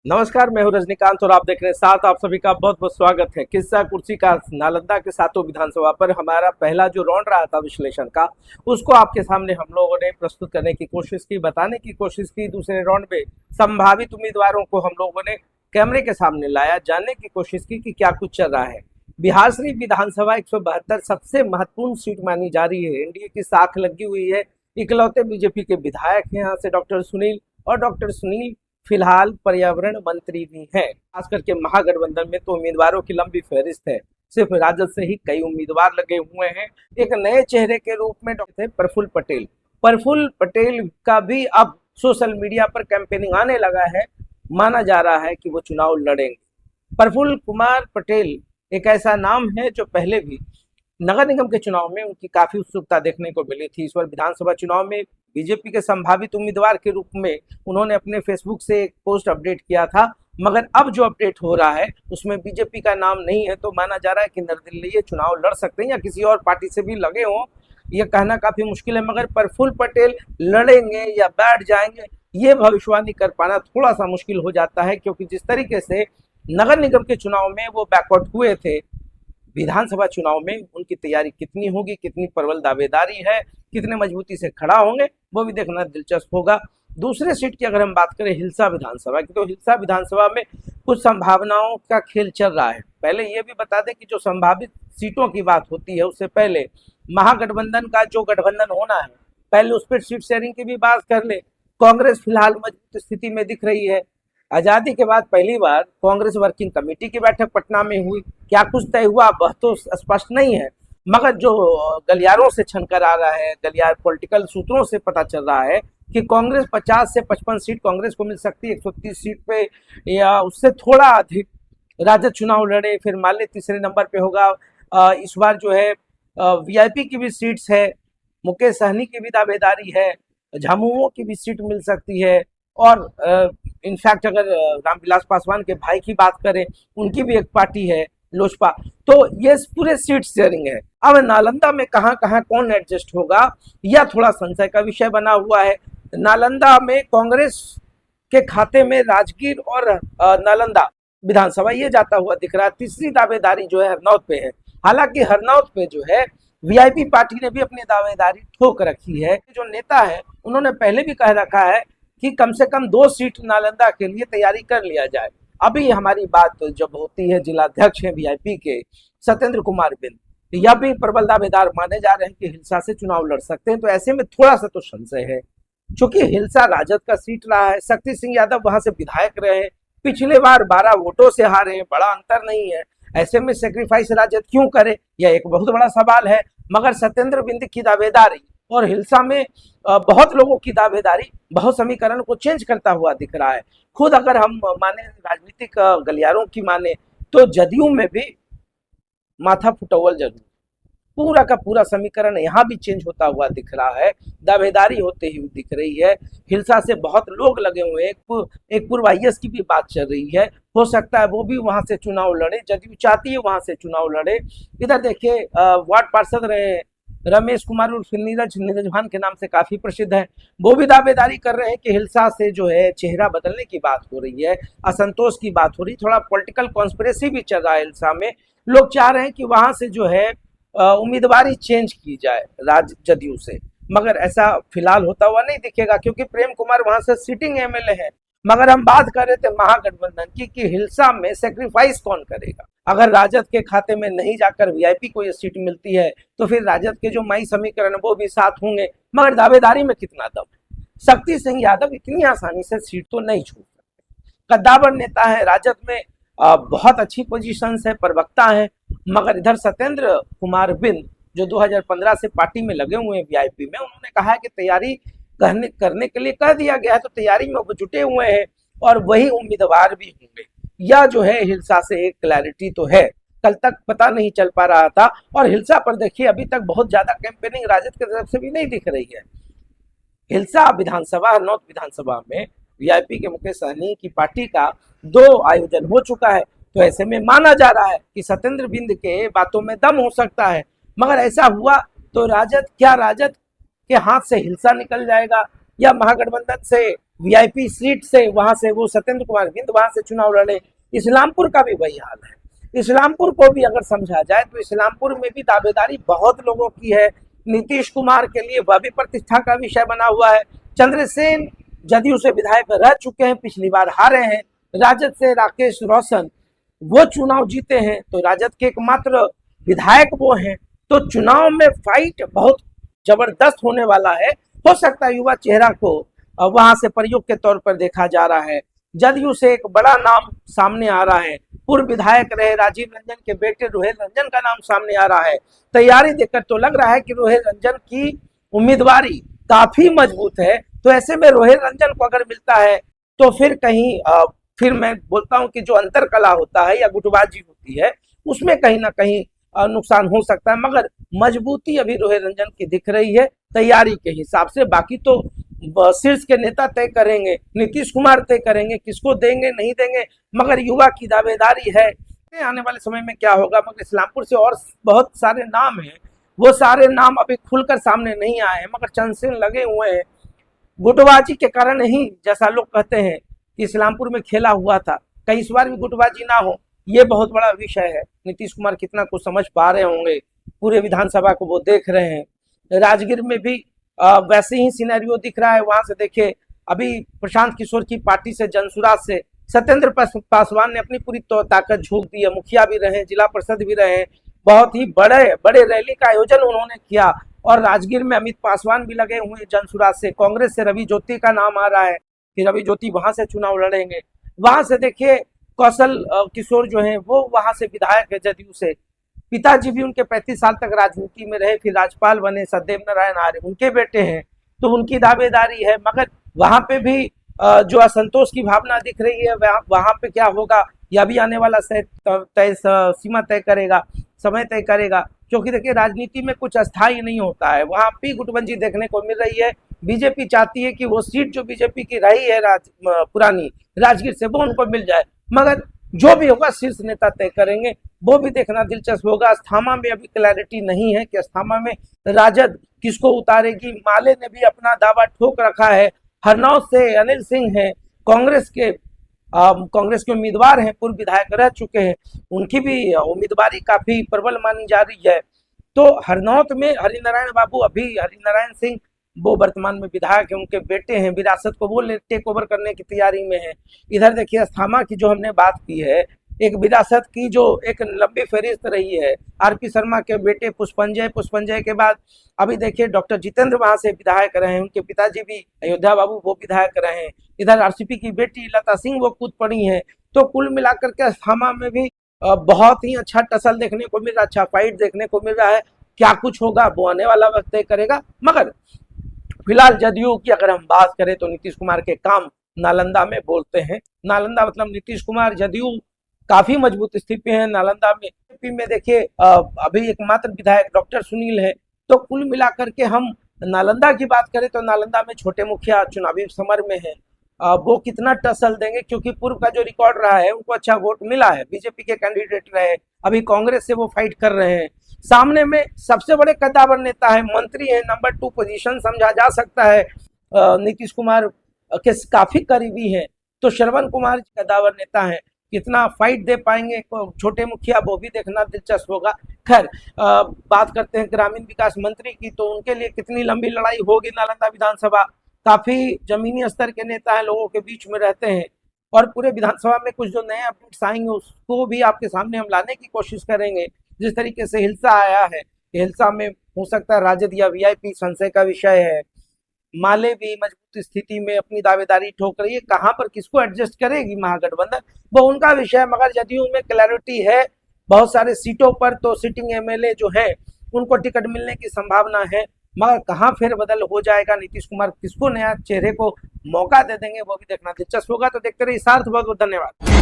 नमस्कार, मैं हूं रजनीकांत और आप देख रहे हैं साथ। आप सभी का बहुत बहुत स्वागत है। किस्सा कुर्सी का नालंदा के सातों विधानसभा पर हमारा पहला जो राउंड रहा था विश्लेषण का, उसको आपके सामने हम लोगों ने प्रस्तुत करने की कोशिश की, बताने की कोशिश की। दूसरे राउंड में संभावित उम्मीदवारों को हम लोगों ने कैमरे के सामने लाया, जानने की कोशिश की कि क्या कुछ चल रहा है। बिहार शरीफ विधानसभा 172 सबसे महत्वपूर्ण सीट मानी जा रही है। एनडीए की साख लगी हुई है। इकलौते बीजेपी के विधायक हैं यहाँ से डॉक्टर सुनील, और डॉक्टर सुनील फिलहाल पर्यावरण मंत्री भी हैं। खास करके महागठबंधन में तो उम्मीदवारों की लंबी फहरिस्त है। सिर्फ राजद से ही कई उम्मीदवार लगे हुए हैं। एक नए चेहरे के रूप में डॉक्टर प्रफुल्ल पटेल, प्रफुल्ल पटेल का भी अब सोशल मीडिया पर कैंपेनिंग आने लगा है। माना जा रहा है कि वो चुनाव लड़ेंगे। प्रफुल्ल कुमार पटेल एक ऐसा नाम है जो पहले भी नगर निगम के चुनाव में उनकी काफी उत्सुकता देखने को मिली थी। इस बार विधानसभा चुनाव में बीजेपी के संभावित उम्मीदवार के रूप में उन्होंने अपने फेसबुक से एक पोस्ट अपडेट किया था, मगर अब जो अपडेट हो रहा है उसमें बीजेपी का नाम नहीं है। तो माना जा रहा है कि निर्दलीय ये चुनाव लड़ सकते हैं या किसी और पार्टी से भी लगे हों, ये कहना काफी मुश्किल है। मगर प्रफुल्ल पटेल लड़ेंगे या बैठ जाएंगे, ये भविष्यवाणी कर पाना थोड़ा सा मुश्किल हो जाता है, क्योंकि जिस तरीके से नगर निगम के चुनाव में वो बैकआउट हुए थे, विधानसभा चुनाव में उनकी तैयारी कितनी होगी, कितनी प्रबल दावेदारी है, कितने मजबूती से खड़ा होंगे, वो भी देखना दिलचस्प होगा। दूसरे सीट की अगर हम बात करें हिलसा विधानसभा की, तो हिलसा विधानसभा में कुछ संभावनाओं का खेल चल रहा है। पहले ये भी बता दें कि जो संभावित सीटों की बात होती है उससे पहले महागठबंधन का जो गठबंधन होना है, पहले उस पर सीट शेयरिंग की भी बात कर ले। कांग्रेस फिलहाल मजबूत स्थिति में दिख रही है। आजादी के बाद पहली बार कांग्रेस वर्किंग कमेटी की बैठक पटना में हुई। क्या कुछ तय हुआ वह तो स्पष्ट नहीं है, मगर जो गलियारों से छनकर आ रहा है, गलियार पॉलिटिकल सूत्रों से पता चल रहा है कि कांग्रेस 50 से 55 सीट कांग्रेस को मिल सकती है, 130 सीट पे या उससे थोड़ा अधिक राजद चुनाव लड़े। फिर मान ली तीसरे नंबर पे होगा। इस बार जो है वीआईपी की भी सीट्स है, मुकेश सहनी की भी दावेदारी है, झामुमो की भी सीट मिल सकती है। और इनफैक्ट अगर रामविलास पासवान के भाई की बात करें, उनकी भी एक पार्टी है लोजपा। तो ये पूरे सीट शेयरिंग है। अब नालंदा में कहाँ कहाँ कौन एडजस्ट होगा, यह थोड़ा संशय का विषय बना हुआ है। नालंदा में कांग्रेस के खाते में राजगीर और नालंदा विधानसभा ये जाता हुआ दिख रहा है। तीसरी दावेदारी जो है हरनौत पे है। हालांकि हरनौत पे जो है वीआईपी पार्टी ने भी अपनी दावेदारी ठोक रखी है। जो नेता है उन्होंने पहले भी कह रखा है कि कम से कम 2 सीट नालंदा के लिए तैयारी कर लिया जाए। अभी हमारी बात जब होती है, जिलाध्यक्ष हैं वीआईपी के सत्येंद्र कुमार बिंद, यह भी प्रबल दावेदार माने जा रहे हैं कि हिलसा से चुनाव लड़ सकते हैं। तो ऐसे में थोड़ा सा तो संशय है, क्योंकि हिलसा राजद का सीट रहा है, शक्ति सिंह यादव वहां से विधायक रहे, पिछले बार 12 वोटों से हारे, बड़ा अंतर नहीं है। ऐसे में सेक्रीफाइस राजद क्यों करे, यह एक बहुत बड़ा सवाल है। मगर सत्येंद्र बिंद की दावेदारी और हिलसा में बहुत लोगों की दावेदारी बहुत समीकरण को चेंज करता हुआ दिख रहा है। खुद अगर हम माने राजनीतिक गलियारों की माने, तो जदयू में भी माथा फुटवल जरूर, पूरा का पूरा समीकरण यहाँ भी चेंज होता हुआ दिख रहा है। दावेदारी होते ही दिख रही है। हिलसा से बहुत लोग लगे हुए हैं। एक पूर्व आईएएस की भी बात चल रही है, हो सकता है वो भी वहां से चुनाव लड़े। जदयू चाहती है वहां से चुनाव लड़े। इधर देखिए वार्ड पार्षद रहे रमेश कुमार उर्फ नीरज भान के नाम से काफी प्रसिद्ध है, वो भी दावेदारी कर रहे हैं कि हिलसा से जो है चेहरा बदलने की बात हो रही है, असंतोष की बात हो रही, थोड़ा पॉलिटिकल कॉन्स्पिरेसी भी चल रहा है हिलसा में। लोग चाह रहे हैं कि वहां से जो है उम्मीदवारी चेंज की जाए जदयू से, मगर ऐसा फिलहाल होता हुआ नहीं दिखेगा, क्योंकि प्रेम कुमार वहां से सिटिंग एमएलए है। मगर हम बात कर रहे थे महागठबंधन की कि हिलसा में सेक्रीफाइस कौन करेगा। अगर राजद के खाते में नहीं जाकर वीआईपी को ये सीट मिलती है, तो फिर राजद के जो मई समीकरण वो भी साथ होंगे, मगर दावेदारी में कितना दम है। शक्ति सिंह यादव इतनी आसानी से सीट तो नहीं छूट सकते। कद्दावर नेता है राजद में, बहुत अच्छी पोजीशन है, प्रवक्ता है। मगर इधर सत्येंद्र कुमार बिंद जो 2015 से पार्टी में लगे हुए हैं वीआईपी में, उन्होंने कहा है कि तैयारी करने के लिए कह दिया गया है, तो तैयारी में वो जुटे हुए हैं और वही उम्मीदवार भी होंगे। या जो है हिलसा से एक क्लैरिटी तो है, कल तक पता नहीं चल पा रहा था। और हिलसा पर देखिए अभी तक बहुत ज्यादा कैंपेनिंग राजद की तरफ से भी नहीं दिख रही है। हिलसा विधानसभा, हरनौत विधानसभा में वीआईपी के मुकेश सहनी की पार्टी का 2 आयोजन हो चुका है। तो ऐसे में माना जा रहा है कि सत्येंद्र बिंद के बातों में दम हो सकता है। मगर ऐसा हुआ तो राजद के हाथ से हिलसा निकल जाएगा, या महागठबंधन से वीआईपी सीट से वहां से वो सत्येंद्र कुमार बिंद वहां से चुनाव लड़े। इस्लामपुर का भी वही हाल है। इस्लामपुर को भी अगर समझा जाए तो इस्लामपुर में भी दावेदारी बहुत लोगों की है। नीतीश कुमार के लिए वह भी प्रतिष्ठा का विषय बना हुआ है। चंद्रसेन जदयू से विधायक रह चुके हैं, पिछली बार हारे हैं। राजद से राकेश रोशन वो चुनाव जीते हैं, तो राजद के एकमात्र विधायक वो हैं। तो चुनाव में फाइट बहुत जबरदस्त होने वाला है। हो सकता है युवा चेहरा को वहां से प्रयोग के तौर पर देखा जा रहा है। जदयू से एक बड़ा नाम सामने आ रहा है। पूर्व विधायक रहे राजीव रंजन के बेटे रोहित रंजन का नाम सामने आ रहा है। तैयारी देखकर तो लग रहा है कि रोहित रंजन की उम्मीदवारी काफी मजबूत है। तो ऐसे में रोहित रंजन को अगर मिलता है तो फिर कहीं फिर मैं बोलता हूं कि जो अंतर कला होता है या गुटबाजी होती है उसमें कहीं ना कहीं नुकसान हो सकता है, मगर मजबूती अभी रोहित रंजन की दिख रही है तैयारी के हिसाब से। बाकी तो शीर्ष के नेता तय करेंगे, नीतीश कुमार तय करेंगे किसको देंगे नहीं देंगे, मगर युवा की दावेदारी है। आने वाले समय में क्या होगा, मगर इस्लामपुर से और बहुत सारे नाम हैं, वो सारे नाम अभी खुलकर सामने नहीं आए हैं, मगर चंद लगे हुए हैं। गुटबाजी के कारण ही जैसा लोग कहते हैं कि इस्लामपुर में खेला हुआ था, कहीं इस बार भी गुटबाजी ना हो, ये बहुत बड़ा विषय है। नीतीश कुमार कितना कुछ समझ पा रहे होंगे, पूरे विधानसभा को वो देख रहे हैं। राजगीर में भी वैसे ही सिनेरियो दिख रहा है। वहां से देखिए अभी प्रशांत किशोर की पार्टी से जनसुराज से सत्येंद्र पासवान ने अपनी पूरी ताकत झोंक दी है। मुखिया भी रहे, जिला परिषद भी रहे, बहुत ही बड़े बड़े रैली का आयोजन उन्होंने किया। और राजगीर में अमित पासवान भी लगे हुए जनसुराज से। कांग्रेस से रवि ज्योति का नाम आ रहा है कि रवि ज्योति वहां से चुनाव लड़ेंगे। वहां से देखिए कौशल किशोर जो है वो वहां से विधायक है जदयू से। पिताजी भी उनके 35 साल तक राजनीति में रहे, फिर राज्यपाल बने, सदैव नारायण आर्य उनके बेटे हैं, तो उनकी दावेदारी है। मगर वहां पे भी जो असंतोष की भावना दिख रही है, वहां पे क्या होगा यह भी आने वाला सीमा तय करेगा, समय तय करेगा। क्योंकि देखिए राजनीति में कुछ अस्थायी नहीं होता है। वहां भी गुटबाजी देखने को मिल रही है। बीजेपी चाहती है कि वो सीट जो बीजेपी की रही है पुरानी राजगीर से, वो उनको मिल जाए, मगर जो भी होगा शीर्ष नेता तय करेंगे। वो भी देखना दिलचस्प होगा। अस्थामा में अभी क्लैरिटी नहीं है कि अस्थामा में राजद किसको उतारेगी। माले ने भी अपना दावा ठोक रखा है। हरनौत से अनिल सिंह है, कांग्रेस के उम्मीदवार हैं, पूर्व विधायक रह चुके हैं, उनकी भी उम्मीदवारी काफी प्रबल मानी जा रही है। तो हरनौत में हरिनारायण बाबू, अभी हरिनारायण सिंह वो वर्तमान में विधायक है, उनके बेटे हैं, विरासत को वो टेक ओवर करने की तैयारी में है। इधर देखिए अस्थामा की जो हमने बात की है, एक विरासत की जो एक लंबी फहरिस्त रही है। आरपी शर्मा के बेटे पुष्पंजय के बाद अभी देखिए डॉक्टर जितेंद्र वहां से विधायक रहे हैं, उनके पिताजी भी अयोध्या बाबू वो विधायक रहे हैं। इधर आरसीपी की बेटी लता सिंह वो कूद पड़ी हैं। तो कुल मिलाकर के अस्थामा में भी बहुत ही अच्छा टसल देखने को मिल रहा है, अच्छा फाइट देखने को मिल रहा है। क्या कुछ होगा वो आने वाला वक्त तय करेगा। मगर फिलहाल जदयू की अगर हम बात करें तो नीतीश कुमार के काम नालंदा में बोलते हैं। नालंदा मतलब नीतीश कुमार, जदयू काफी मजबूत स्थिति है नालंदा में। यूपी में देखिए अभी एकमात्र विधायक डॉक्टर सुनील है। तो कुल मिलाकर के हम नालंदा की बात करें तो नालंदा में छोटे मुखिया चुनावी समर में है। वो कितना टसल देंगे, क्योंकि पूर्व का जो रिकॉर्ड रहा है उनको अच्छा वोट मिला है, बीजेपी के कैंडिडेट रहे, अभी कांग्रेस से वो फाइट कर रहे हैं। सामने में सबसे बड़े कद्दावर नेता है, मंत्री है, नंबर 2 पोजीशन समझा जा सकता है, नीतीश कुमार के काफी करीबी है। तो श्रवण कुमार कद्दावर नेता है, कितना फाइट दे पाएंगे छोटे मुखिया वो भी देखना दिलचस्प होगा। खैर बात करते हैं ग्रामीण विकास मंत्री की, तो उनके लिए कितनी लंबी लड़ाई होगी नालंदा विधानसभा। काफी जमीनी स्तर के नेता हैं, लोगों के बीच में रहते हैं, और पूरे विधानसभा में कुछ जो नए अपडेट्स आएंगे उसको भी आपके सामने हम लाने की कोशिश करेंगे। जिस तरीके से हिल्सा आया है, हिल्सा में हो सकता है राजद या वीआईपी संशय का विषय है। माले भी मजबूत स्थिति में अपनी दावेदारी ठोक रही है, कहां पर किसको एडजस्ट करेगी महागठबंधन वो उनका विषय है। मगर जदयू में क्लैरिटी है बहुत सारे सीटों पर, तो सिटिंग एमएलए जो है उनको टिकट मिलने की संभावना है। मगर कहां फेरबदल हो जाएगा, नीतीश कुमार किसको नया चेहरे को मौका दे देंगे वो भी देखना दिलचस्प होगा। तो देखते रहिए सार्थ, बहुत बहुत धन्यवाद।